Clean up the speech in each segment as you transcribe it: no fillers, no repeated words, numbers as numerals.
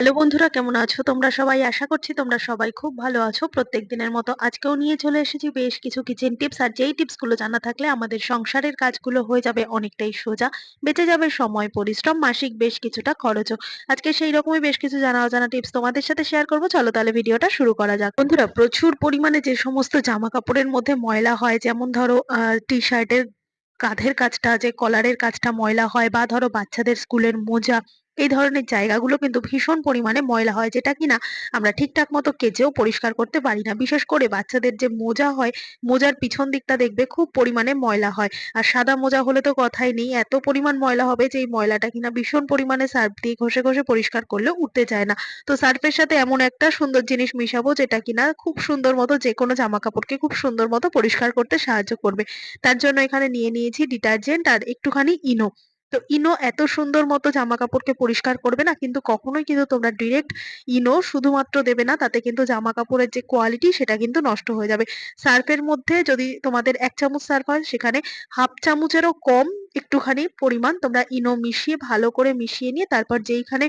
Hello বন্ধুরা, কেমন আছো তোমরা সবাই? আশা করছি তোমরা সবাই খুব ভালো আছো। প্রত্যেক দিনের মতো আজকেও নিয়ে চলে এসেছি বেশ কিছু কিচেন টিপস। আর যেই টিপস গুলো জানা থাকলে আমাদের সংসারের কাজগুলো হয়ে যাবে অনেকটাই সোজা, বেঁচে যাবে সময়, পরিশ্রম, মাসিক বেশ কিছুটা খরচও। আজকে সেই রকমই বেশ কিছু জানা অজানা টিপস তোমাদের সাথে শেয়ার করবো। চলো তাহলে ভিডিওটা শুরু করা যাক। বন্ধুরা, প্রচুর পরিমাণে যে সমস্ত জামা কাপড়ের মধ্যে ময়লা হয়, যেমন ধরো টি শার্টের কাঁধের কাজটা, যে কলারের কাজটা ময়লা হয়, বা ধরো বাচ্চাদের স্কুলের মোজা, এই ধরনের জায়গাগুলো কিন্তু ভীষণ পরিমাণে ময়লা হয়, যেটা কিনা আমরা ঠিকঠাক মতো কেচেও পরিষ্কার করতে পারি না। বিশেষ করে বাচ্চাদের যে মোজা হয়, মোজার পিছন দিকটা দেখবে খুব পরিমাণে ময়লা হয়। আর সাদা মোজা হলে তো কথাই নেই, এত পরিমাণ ময়লা হবে যে এই ময়লাটা কিনা ভীষণ পরিমাণে সার্ফ দিয়ে ঘষে ঘষে পরিষ্কার করলেও উঠতে চায় না। তো সার্ফের সাথে এমন একটা সুন্দর জিনিস মিশাবো যেটা কিনা খুব সুন্দর মতো যে কোনো জামা কাপড়কে খুব সুন্দর মতো পরিষ্কার করতে সাহায্য করবে। তার জন্য এখানে নিয়ে নিয়েছি ডিটারজেন্ট আর একটুখানি ইনো। তো ইনো এত সুন্দর মতো জামা কাপড়কে পরিষ্কার করবে না, কিন্তু কখনোই কিন্তু তোমরা ডিরেক্ট ইনো শুধুমাত্র দেবে না, তাতে কিন্তু জামা কাপড়ের যে কোয়ালিটি সেটা কিন্তু নষ্ট হয়ে যাবে। সার্ফের মধ্যে যদি তোমাদের 1 চামচ সার্ফ হয়, সেখানে হাফ চামচেরও কম একটুখানি পরিমাণ তোমরা ইনো মিশিয়ে ভালো করে মিশিয়ে নিয়ে তারপর যেইখানে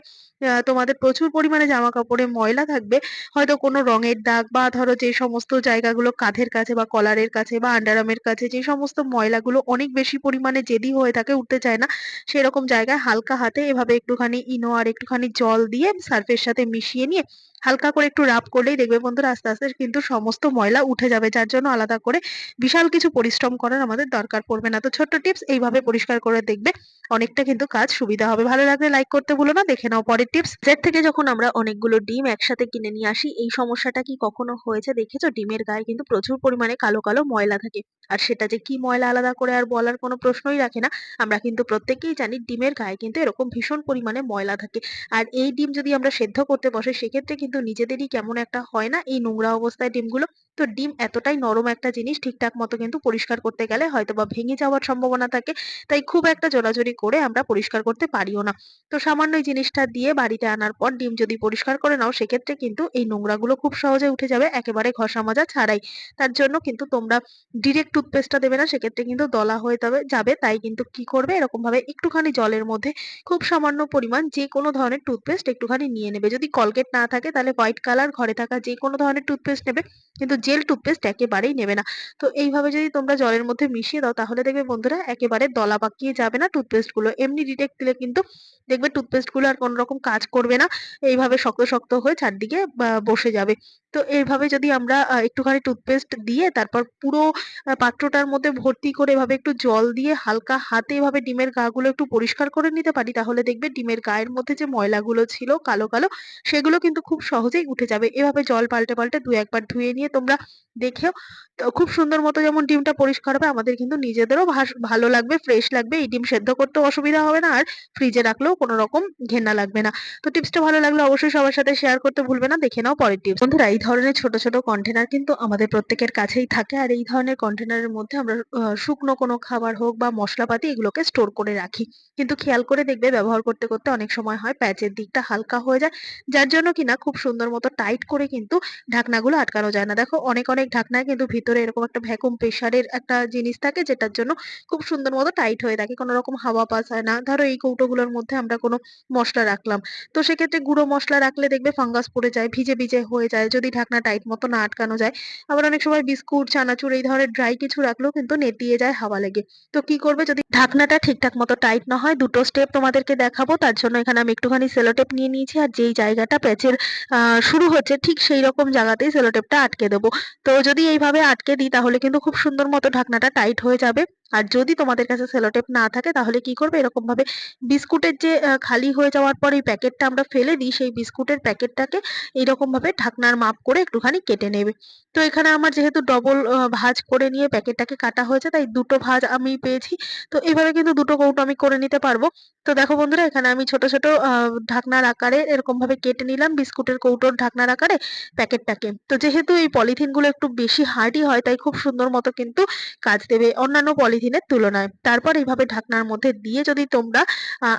তোমাদের প্রচুর পরিমাণে জামা কাপড়ে ময়লা থাকবে, হয়তো কোনো রঙের দাগ, বা ধরো যে সমস্ত জায়গাগুলো কাঁধের কাছে বা কলারের কাছে বা আন্ডারআর্মের কাছে যে সমস্ত ময়লাগুলো অনেক বেশি পরিমাণে জেদি হয়ে থাকে, উঠতে চায় না, সেরকম জায়গায় হালকা হাতে এভাবে একটুখানি ইনো আর একটুখানি জল দিয়ে সার্ফের সাথে মিশিয়ে নিয়ে হালকা করে একটু রাব করলেই দেখবে বন্ধুরা আস্তে আস্তে কিন্তু সমস্ত ময়লা উঠে যাবে, যার জন্য আলাদা করে বিশাল কিছু পরিশ্রম করার আমাদের দরকার পড়বে না। তো ছোট্ট টিপস, এইভাবে পরিষ্কার করে দেখবে অনেকটা কিন্তু কাজ সুবিধা হবে। ভালো লাগলে লাইক করতে ভুলো না। দেখে নাও পরের টিপস। এর থেকে যখন আমরা অনেকগুলো ডিম একসাথে কিনে নিয়ে আসি, এই সমস্যাটা কি কখনো হয়েছে দেখেছো? ডিমের গায়ে কিন্তু প্রচুর পরিমাণে কালো কালো ময়লা থাকে। আর সেটা যে কি ময়লা আলাদা করে আর বলার কোনো প্রশ্নই রাখে না। আমরা কিন্তু প্রত্যেকেই জানি ডিমের গায়ে কিন্তু এরকম ভীষণ পরিমাণে ময়লা থাকে। আর এই ডিম যদি আমরা সেদ্ধ করতে বসে, সেক্ষেত্রে কিন্তু নিজেদেরই কেমন একটা হয় না এই নোংরা অবস্থায় ডিমগুলো। তো ডিম এতটাই নরম একটা জিনিস, ঠিকঠাক মতো কিন্তু পরিষ্কার করতে গেলে হয়তোবা ভেঙে যাওয়ার সম্ভাবনা থাকে। তাই খুব একটা জোরাজুরি করে আমরা পরিষ্কার করতে পারিও না। তো সামান্য এই জিনিসটা দিয়ে বাড়িতে আনার পর ডিম যদি পরিষ্কার করে নাও, সেক্ষেত্রে কিন্তু এই নোংরাগুলো খুব সহজে উঠে যাবে, একেবারে ঘষা মাজা ছাড়াই। তার জন্য কিন্তু তোমরা ডিরেক্ট টুথপেস্টটা দেবে না, সেক্ষেত্রে কিন্তু দলা হয়ে যাবে। তাই কিন্তু কি করবে, এরকম ভাবে একটুখানি জলের মধ্যে খুব সামান্য পরিমাণ যে কোনো ধরনের টুথপেস্ট একটুখানি নিয়ে নেবে। যদি কলগেট না থাকে তাহলে হোয়াইট কালার ঘরে থাকা যে কোনো ধরনের টুথপেস্ট নেবে, কিন্তু জেল টুথপেস্ট একেবারেই নেবে না। তো এইভাবে যদি তোমরা জলের মধ্যে মিশিয়ে দাও, তাহলে দেখবে বন্ধুরা একেবারে দলা পাকিয়ে যাবে না টুথপেস্ট গুলো। এমনি ডিরেক্ট দিলে কিন্তু দেখবে টুথপেস্ট গুলো আর কোনো রকম কাজ করবে না, এইভাবে শক্ত শক্ত হয়ে চারদিকে বসে যাবে। তো এইভাবে যদি আমরা একটুখানি টুথপেস্ট দিয়ে তারপর পুরো পাত্রটার মধ্যে ভর্তি করে এভাবে একটু জল দিয়ে হালকা হাতে এভাবে ডিমের গা গুলো একটু পরিষ্কার করে নিতে পারি, তাহলে দেখবে ডিমের গায়ের মধ্যে যে ময়লাগুলো ছিল কালো কালো, সেগুলো কিন্তু খুব সহজেই উঠে যাবে। এভাবে জল পাল্টে পাল্টে দু একবার ধুয়ে নিয়ে তোমরা দেখেও, তো খুব সুন্দর মতো যেমন ডিমটা পরিষ্কার হবে, আমাদের কিন্তু নিজেদেরও ভালো লাগবে, ফ্রেশ লাগবে। এই ডিম সেদ্ধ করতেও অসুবিধা হবে না, আর ফ্রিজে রাখলেও কোনো রকম ঘেন্না লাগবে না। তো টিপসটা ভালো লাগলে অবশ্যই সবার সাথে শেয়ার করতে ভুলবে না। দেখে নাও পরের টিপস। বন্ধুরা, এই ধরনের ছোট ছোট কন্টেনার কিন্তু আমাদের প্রত্যেকের কাছেই থাকে। আর এই ধরনের কন্টেনারের মধ্যে আমরা শুকনো কোনো খাবার হোক বা মশলাপাতি এগুলোকে স্টোর করে রাখি। কিন্তু খেয়াল করে দেখবে ব্যবহার করতে করতে অনেক সময় হয় প্যাচের দিকটা হালকা হয়ে যায়, যার জন্য কিনা খুব সুন্দর মতো টাইট করে কিন্তু ঢাকনাগুলো আটকানো যায় না। দেখো অনেক অনেক ঢাকনায় কিন্তু ভিতরে এরকম একটা ভ্যাকুম প্রেসারের একটা জিনিস থাকে, যেটার জন্য খুব সুন্দর মতো টাইট হয়ে থাকে, কোনো রকম হাওয়া পাস হয় না। ধরো এই কৌটোগুলোর মধ্যে আমরা কোনো মসলা রাখলাম, তো সেক্ষেত্রে গুঁড়ো মসলা রাখলে দেখবে ফাঙ্গাস পড়ে যায়, ভিজে ভিজে হয়ে যায় যদি ঢাকনা টাইট মতো না আটকানো যায়। আবার অনেক সময় বিস্কুট, চানাচুর এই ধরনের ড্রাই কিছু রাখলেও কিন্তু নেতিয়ে যায় হাওয়া লেগে। তো কি করবে যদি ঢাকনাটা ঠিকঠাক মতো টাইট না হয়? দুটো স্টেপ তোমাদেরকে দেখাবো। তার জন্য এখানে আমি একটুখানি সেলোটেপ নিয়ে নিয়েছি, আর যেই জায়গাটা প্যাচের শুরু হচ্ছে ঠিক সেই রকম জায়গাতেই সেলোটেপটা আটকে দেবো। তো যদি এইভাবে আটকে দিই, তাহলে কিন্তু খুব সুন্দর মতো ঢাকনাটা টাইট হয়ে যাবে। আর যদি তোমাদের কাছে সেলোটেপ না থাকে, তাহলে কি করবে, এরকম ভাবে বিস্কুটের যে খালি হয়ে যাওয়ার পর এই প্যাকেটটা আমরা ফেলে দিই, সেই বিস্কুটের প্যাকেটটাকে এইরকম ভাবে ঢাকনার মাপ করে একটুখানি কেটে নেবে। তো এখানে আমার যেহেতু ডবল ভাঁজ করে নিয়ে প্যাকেটটাকে কাটা হয়েছে, তাই দুটো ভাঁজ আমি পেয়েছি। তো এইভাবে কিন্তু দুটো কৌটো আমি করে নিতে পারবো। তো দেখো বন্ধুরা, এখানে আমি ছোট ছোট ঢাকনার আকারে এরকম ভাবে কেটে নিলাম বিস্কুটের কৌটোর ঢাকনার আকারে প্যাকেটটাকে। তো যেহেতু এই পলিথিন গুলো একটু বেশি হার্ডি হয়, তাই খুব সুন্দর মতো কিন্তু কাজ দেবে অন্যান্য পলিথিনের তুলনায়। তারপর এইভাবে ঢাকনার মধ্যে দিয়ে যদি তোমরা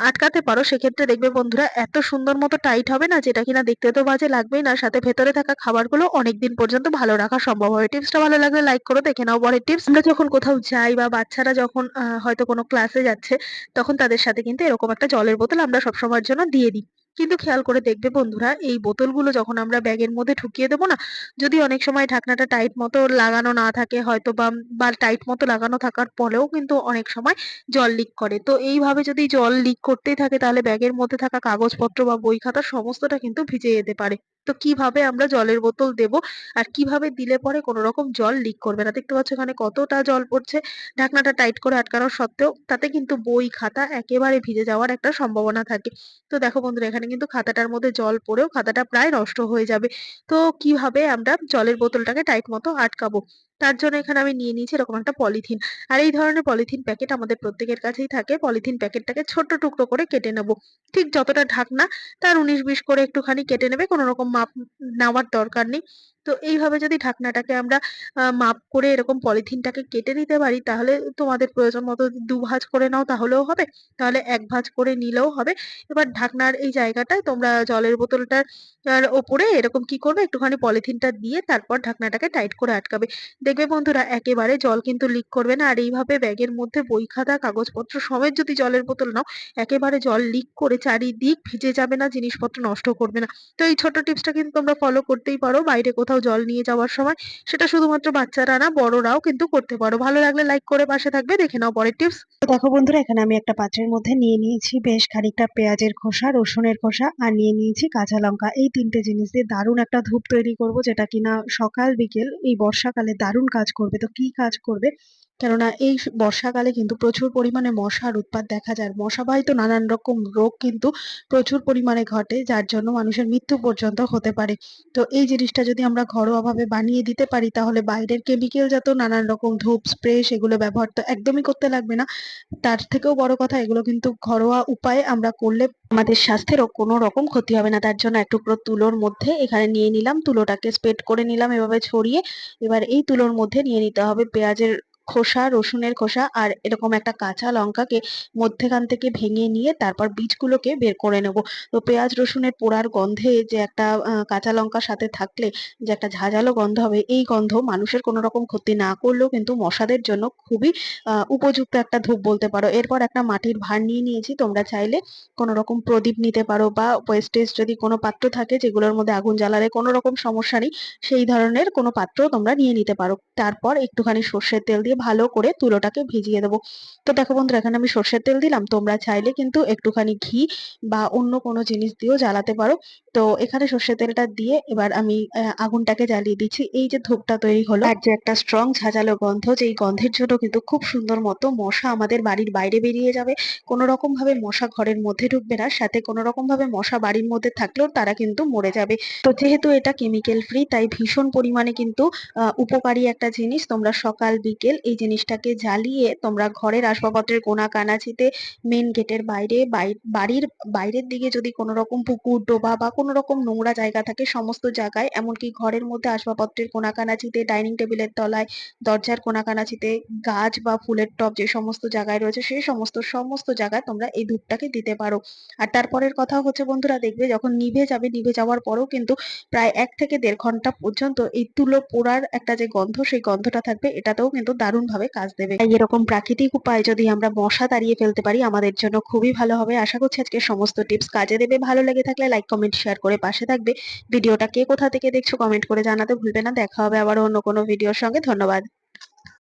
আটকাতে পারো, সেক্ষেত্রে দেখবে বন্ধুরা এত সুন্দর মতো টাইট হবে না, যেটা কিনা দেখতে তো বাজে লাগবেই না, সাথে ভেতরে থাকা খাবারগুলো অনেকদিন পর্যন্ত ভালো রাখা সম্ভব হবে। টিপসটা ভালো লাগলে লাইক করো। দেখে নাও পরের টিপস। আমরা যখন কোথাও যাই বা বাচ্চারা যখন হয়তো কোনো ক্লাসে যাচ্ছে, তখন তাদের সাথে কিন্তু এরকম একটা জলের বোতল আমরা সবসময়ের জন্য দিয়ে দিই। কিন্তু খেয়াল করে দেখবে বন্ধুরা, এই বোতলগুলো যখন আমরা ব্যাগের মধ্যে ঢুকিয়ে দেবো না, যদি অনেক সময় ঢাকনাটা টাইট মতো লাগানো না থাকে হয়তো বা টাইট মতো লাগানো থাকার পরেও কিন্তু অনেক সময় জল লিক করে। তো এইভাবে যদি জল লিক করতেই থাকে তাহলে ব্যাগের মধ্যে থাকা কাগজপত্র বা বই খাতা সমস্তটা কিন্তু ভিজে যেতে পারে। তো কিভাবে আমরা জলের বোতল দেবো আর কিভাবে দিলে পরে কোনো রকম জল লিক করবে না। দেখতে পাচ্ছ এখানে কতটা জল পড়ছে, ঢাকনাটা টাইট করে আটকানো সত্ত্বেও তাতে কিন্তু বই খাতা একেবারে ভিজে যাওয়ার একটা সম্ভাবনা থাকে। তো দেখো বন্ধুরা, এখানে কিন্তু খাতাটার মধ্যে জল পড়েও খাতাটা প্রায় নষ্ট হয়ে যাবে। তো কিভাবে আমরা জলের বোতলটাকে টাইট মতো আটকাবো? তার জন্য এখানে আমি নিয়ে নিয়েছি এরকম একটা পলিথিন। আর এই ধরনের পলিথিন প্যাকেট আমাদের প্রত্যেকের কাছেই থাকে। পলিথিন প্যাকেটটাকে ছোট্ট টুকরো করে কেটে নেব। ঠিক যতটা ঢাকনা তার ১৯-২০ করে একটুখানি কেটে নেবে। কোনো রকম মাপ নেওয়ার দরকার নেই। তো এইভাবে যদি ঢাকনাটাকে আমরা মাপ করে এরকম পলিথিনটাকে কেটে নিতে পারি, তাহলে তোমাদের প্রয়োজন মতো যদি ২ ভাঁজ করে নাও তাহলেও হবে। তাহলে ১ ভাঁজ করে নিলেও হবে। এবার ঢাকনার এই জায়গাটায় তোমরা জলের বোতলটার ওপরে এরকম কি করবে, একটুখানি পলিথিনটা দিয়ে তারপর ঢাকনাটাকে টাইট করে আটকাবে। দেখবে বন্ধুরা, একেবারে জল কিন্তু লিক করবে না। আর এইভাবে ব্যাগের মধ্যে বই খাতা কাগজপত্র সমেত যদি জলের বোতল নাও, একেবারে জল লিক করে চারিদিক ভিজে যাবে না, জিনিসপত্র নষ্ট করবে না। তো এই ছোট্ট টিপসটা কিন্তু তোমরা ফলো করতেই পারো বাইরে কোথাও জল নিয়ে যাওয়ার সময়। সেটা শুধুমাত্র বাচ্চারা না, বড়রাও কিন্তু করতে পারো। ভালো লাগলে লাইক করে পাশে থাকবে। দেখে নাও পরের টিপস। তো দেখো বন্ধুরা, এখানে আমি একটা পাত্রের মধ্যে নিয়ে নিয়েছি বেশ খানিকটা পেঁয়াজের খোসা, রসুনের খোসা আর নিয়ে নিয়েছি কাঁচা লঙ্কা। এই তিনটে জিনিস দিয়ে দারুণ একটা ধূপ তৈরি করব, যেটা কিনা সকাল বিকেল এই বর্ষাকালে দারুণ কাজ করবে। তো কি কাজ করবে, কেননা এই বর্ষাকালে কিন্তু প্রচুর পরিমাণে মশার উৎপাত দেখা যায়। মশাবাহিত নানান রকম রোগ কিন্তু প্রচুর পরিমাণে ঘটে, যার জন্য মানুষের মৃত্যু পর্যন্ত হতে পারে। তো এই জিনিসটা যদি আমরা ঘরোয়াভাবে বানিয়ে দিতে পারি, তাহলে বাইরের কেমিক্যাল জাত নানান রকম ধূপ স্প্রে সেগুলো ব্যবহার তো একদমই করতে লাগবে না। তার থেকেও বড় কথা, এগুলো কিন্তু ঘরোয়া উপায়ে আমরা করলে আমাদের স্বাস্থ্যেরও কোনো রকম ক্ষতি হবে না। তার জন্য এক টুকরো তুলোর মধ্যে এখানে নিয়ে নিলাম, তুলোটাকে স্প্রেড করে নিলাম এভাবে ছড়িয়ে। এবার এই তুলোর মধ্যে নিয়ে নিতে হবে পেঁয়াজের খোসা, রসুনের খোসা আর এরকম একটা কাঁচা লঙ্কাকে মধ্যেখান থেকে ভেঙে নিয়ে তারপর বীজগুলোকে বের করে নেব। তো পেঁয়াজ রসুনের পোড়ার গন্ধে যে একটা কাঁচা লঙ্কার সাথে থাকলে যে একটা ঝাঁঝালো গন্ধ হবে, এই গন্ধ মানুষের কোনো রকম ক্ষতি না করলেও কিন্তু মশাদের জন্য খুবই উপযুক্ত একটা ধূপ বলতে পারো। এরপর একটা মাটির ভাঁড় নিয়ে নিয়েছি। তোমরা চাইলে কোনো রকম প্রদীপ নিতে পারো বা ওয়েস্টেজ যদি কোনো পাত্র থাকে যেগুলোর মধ্যে আগুন জ্বালালে কোনো রকম সমস্যা নেই, সেই ধরনের কোনো পাত্র তোমরা নিয়ে নিতে পারো। তারপর একটুখানি সর্ষের তেল দিয়ে ভালো করে তুলোটাকে ভিজিয়ে দেবো। তো দেখো বন্ধুরা, এখানে আমি সর্ষের তেল দিলাম, তোমরা চাইলে কিন্তু একটুখানি ঘি বা অন্য কোনো জিনিস দিয়েও জ্বালাতে পারো। তো এখানে সর্ষের তেলটা দিয়ে এবার আমি আগুনটাকে জ্বালিয়ে দিচ্ছি। এই যে ধূপটা তৈরি হলো, আর যে একটা স্ট্রং ঝাঁঝালো গন্ধ, যে এই গন্ধের জন্য কিন্তু খুব সুন্দর মতো মশা আমাদের বাড়ির বাইরে বেরিয়ে যাবে। কোনো রকম ভাবে মশা ঘরের মধ্যে ঢুকবে না, সাথে কোনো রকম ভাবে মশা বাড়ির মধ্যে থাকলেও তারা কিন্তু মরে যাবে। তো যেহেতু এটা কেমিক্যাল ফ্রি, তাই ভীষণ পরিমাণে কিন্তু উপকারী একটা জিনিস। তোমরা সকাল বিকেল এই জিনিসটাকে জ্বালিয়ে তোমরা ঘরের আসবাবপত্রের কোনা কানাচিতে, মেন গেটের বাইরে, বাড়ির বাইরের দিকে যদি কোনো রকম পুকুর ডোবা বা কোনো রকম নোংরা জায়গা থাকে সমস্ত জায়গায়, এমনকি ঘরের মধ্যে আসবাবপত্রের কোনা কানাচিতে, ডাইনিং টেবিলের তলায়, দরজার কোনা কানাচিতে, গাছ বা ফুলের টব যে সমস্ত জায়গায় রয়েছে সেই সমস্ত জায়গায় তোমরা এই ধূপটাকে দিতে পারো। আর তারপরের কথা হচ্ছে বন্ধুরা, দেখবে যখন নিভে যাবে, নিভে যাওয়ার পরেও কিন্তু প্রায় ১ থেকে ১.৫ ঘন্টা পর্যন্ত এই তুলো পোড়ার একটা যে গন্ধ, সেই গন্ধটা থাকবে। এটাতেও কিন্তু দারুণ ভাবে কাজ দেবে। তাই এরকম প্রাকৃতিক উপায়ে যদি আমরা মশা তাড়িয়ে ফেলতে পারি, আমাদের জন্য খুবই ভালো হবে। আশা করছি আজকের সমস্ত টিপস কাজে দেবে। ভালো লেগে থাকলে লাইক কমেন্ট শেয়ার করে পাশে থাকবে। ভিডিওটা কে কোথা থেকে দেখছো কমেন্ট করে জানাতে ভুলবে না। দেখা হবে আবার অন্য কোনো ভিডিওর সঙ্গে। ধন্যবাদ।